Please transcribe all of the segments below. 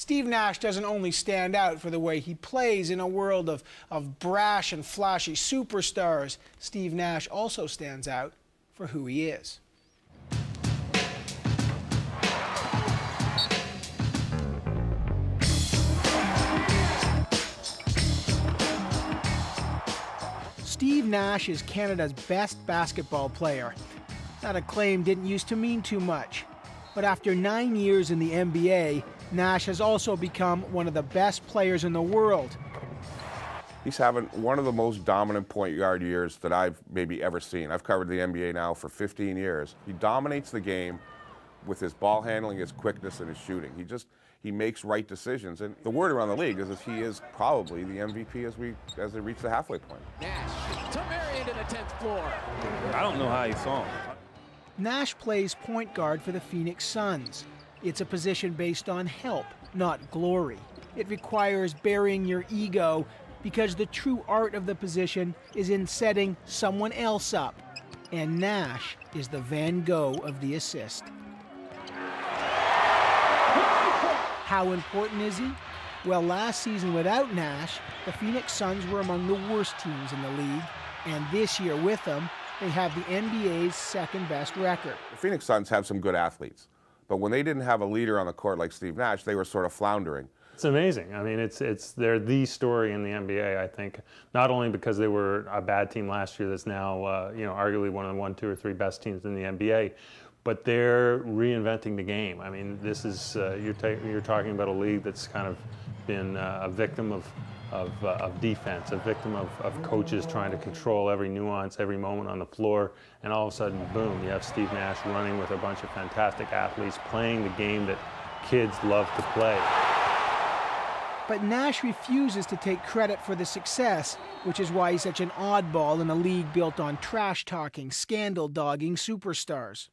Steve Nash doesn't only stand out for the way he plays in a world of brash and flashy superstars. Steve Nash also stands out for who he is. Steve Nash is Canada's best basketball player. That acclaim didn't used to mean too much. But after 9 years in the NBA, Nash has also become one of the best players in the world. He's having one of the most dominant point guard years that I've maybe ever seen. I've covered the NBA now for 15 years. He dominates the game with his ball handling, his quickness, and his shooting. He makes right decisions. And the word around the league is that he is probably the MVP as they reach the halfway point. Nash to Marion to the 10th floor. I don't know how he saw him. Nash plays point guard for the Phoenix Suns. It's a position based on help, not glory. It requires burying your ego because the true art of the position is in setting someone else up. And Nash is the Van Gogh of the assist. How important is he? Well, last season without Nash, the Phoenix Suns were among the worst teams in the league. And this year with them, they have the NBA's second best record. The Phoenix Suns have some good athletes, but when they didn't have a leader on the court like Steve Nash, they were sort of floundering. It's amazing. I mean, they're the story in the NBA, I think, not only because they were a bad team last year that's now, arguably one of the 1, 2, or 3 best teams in the NBA, but they're reinventing the game. I mean, this is, you're talking about a league that's kind of been a victim of defense, a victim of coaches trying to control every nuance, every moment on the floor, and all of a sudden, boom, you have Steve Nash running with a bunch of fantastic athletes playing the game that kids love to play. But Nash refuses to take credit for the success, which is why he's such an oddball in a league built on trash-talking, scandal-dogging superstars.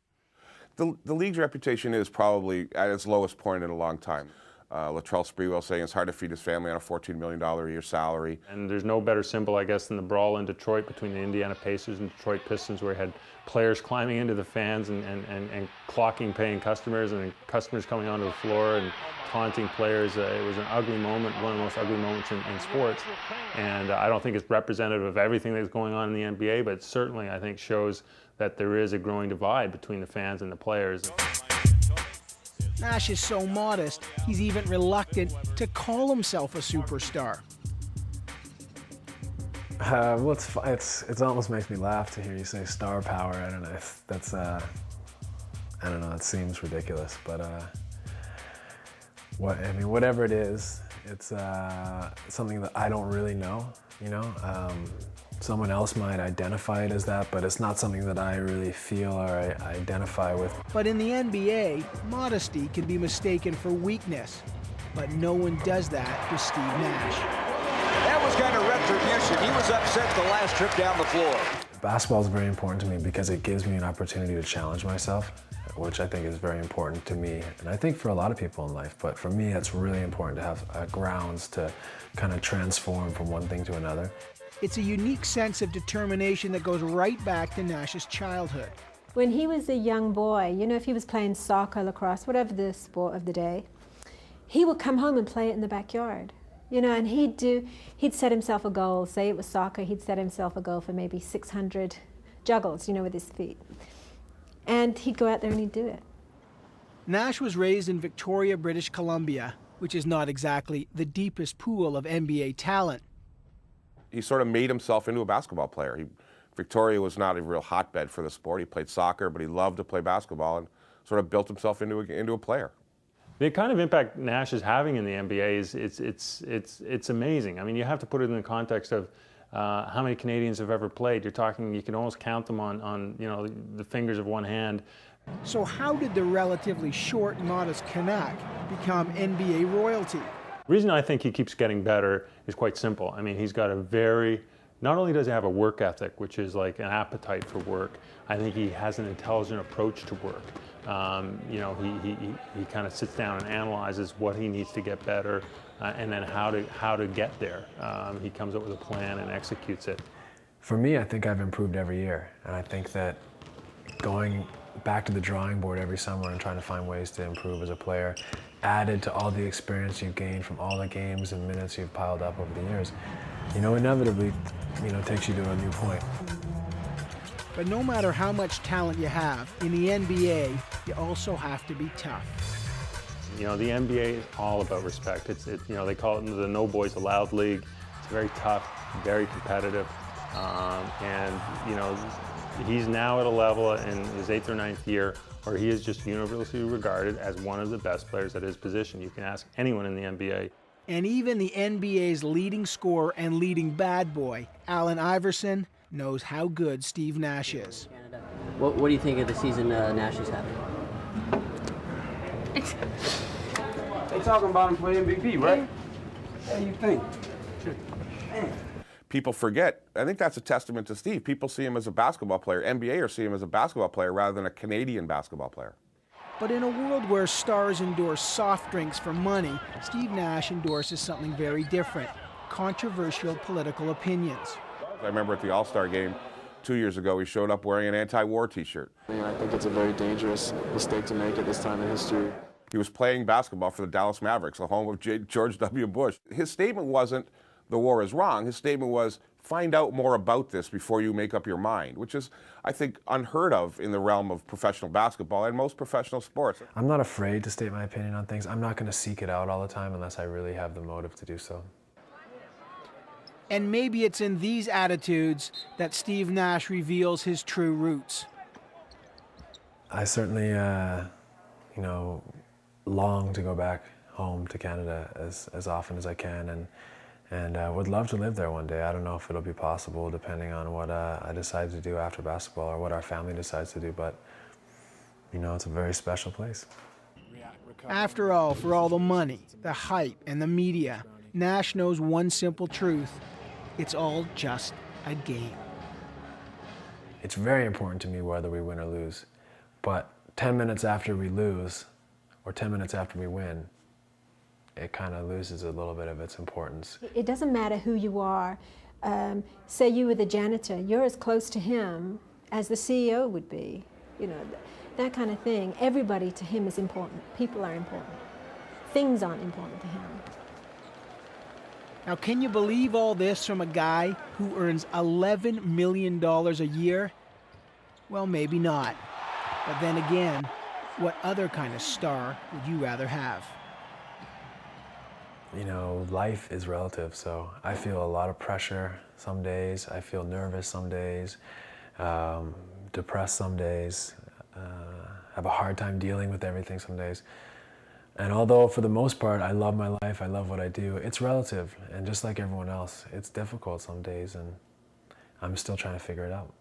The league's reputation is probably at its lowest point in a long time. Latrell Sprewell saying it's hard to feed his family on a $14 million a year salary. And there's no better symbol, I guess, than the brawl in Detroit between the Indiana Pacers and Detroit Pistons, where he had players climbing into the fans and clocking paying customers, and customers coming onto the floor and taunting players. It was an ugly moment, one of the most ugly moments in sports. And I don't think it's representative of everything that's going on in the NBA, but certainly I think shows that there is a growing divide between the fans and the players. Nash is so modest, he's even reluctant to call himself a superstar. Well, it almost makes me laugh to hear you say star power. I don't know. That's I don't know. It seems ridiculous, but whatever it is, it's something that I don't really know. You know, someone else might identify it as that, but it's not something that I really feel or I identify with. But in the NBA, modesty can be mistaken for weakness. But no one does that to Steve Nash. That was kind of retribution. He was upset the last trip down the floor. Basketball is very important to me because it gives me an opportunity to challenge myself, which I think is very important to me, and I think for a lot of people in life, but for me it's really important to have grounds to kind of transform from one thing to another. It's a unique sense of determination that goes right back to Nash's childhood. When he was a young boy, you know, if he was playing soccer, lacrosse, whatever the sport of the day, he would come home and play it in the backyard. You know, and he'd set himself a goal. Say it was soccer, he'd set himself a goal for maybe 600 juggles, you know, with his feet. And he'd go out there and he'd do it. Nash was raised in Victoria, British Columbia, which is not exactly the deepest pool of NBA talent. He sort of made himself into a basketball player. Victoria was not a real hotbed for the sport. He played soccer, but he loved to play basketball and sort of built himself into a player. The kind of impact Nash is having in the NBA is it's amazing. I mean, you have to put it in the context of how many Canadians have ever played. You're talking, you can almost count them on the fingers of one hand. So how did the relatively short, modest Canuck become NBA royalty? The reason I think he keeps getting better is quite simple. I mean, he's got not only does he have a work ethic, which is like an appetite for work, I think he has an intelligent approach to work. He kind of sits down and analyzes what he needs to get better and then how to get there. He comes up with a plan and executes it. For me, I think I've improved every year, and I think that going back to the drawing board every summer and trying to find ways to improve as a player added to all the experience you've gained from all the games and minutes you've piled up over the years, inevitably, takes you to a new point. But no matter how much talent you have, in the NBA, you also have to be tough. The NBA is all about respect. They call it the no boys allowed league. It's very tough, very competitive, and he's now at a level in his 8th or 9th year where he is just universally regarded as one of the best players at his position. You can ask anyone in the NBA. And even the NBA's leading scorer and leading bad boy, Allen Iverson, knows how good Steve Nash is. What do you think of the season Nash is having? They talking about him for MVP, right? What do you think? People forget, I think that's a testament to Steve. People see him as a basketball player. NBA see him as a basketball player rather than a Canadian basketball player. But in a world where stars endorse soft drinks for money, Steve Nash endorses something very different: controversial political opinions. I remember at the All-Star game 2 years ago, he showed up wearing an anti-war t-shirt. I think it's a very dangerous mistake to make at this time in history. He was playing basketball for the Dallas Mavericks, the home of George W. Bush. His statement wasn't, the war is wrong. His statement was, find out more about this before you make up your mind, which is, I think, unheard of in the realm of professional basketball and most professional sports. I'm not afraid to state my opinion on things. I'm not going to seek it out all the time unless I really have the motive to do so. And maybe it's in these attitudes that Steve Nash reveals his true roots. I certainly, long to go back home to Canada as often as I can, and would love to live there one day. I don't know if it'll be possible depending on what I decide to do after basketball or what our family decides to do, but it's a very special place. After all, for all the money, the hype, and the media, Nash knows one simple truth: it's all just a game. It's very important to me whether we win or lose, but 10 minutes after we lose or 10 minutes after we win, it kind of loses a little bit of its importance. It doesn't matter who you are. Say you were the janitor, you're as close to him as the CEO would be. That kind of thing. Everybody to him is important. People are important. Things aren't important to him. Now, can you believe all this from a guy who earns $11 million a year? Well, maybe not. But then again, what other kind of star would you rather have? Life is relative, so I feel a lot of pressure some days. I feel nervous some days, depressed some days, have a hard time dealing with everything some days. And although for the most part I love my life, I love what I do, it's relative. And just like everyone else, it's difficult some days, and I'm still trying to figure it out.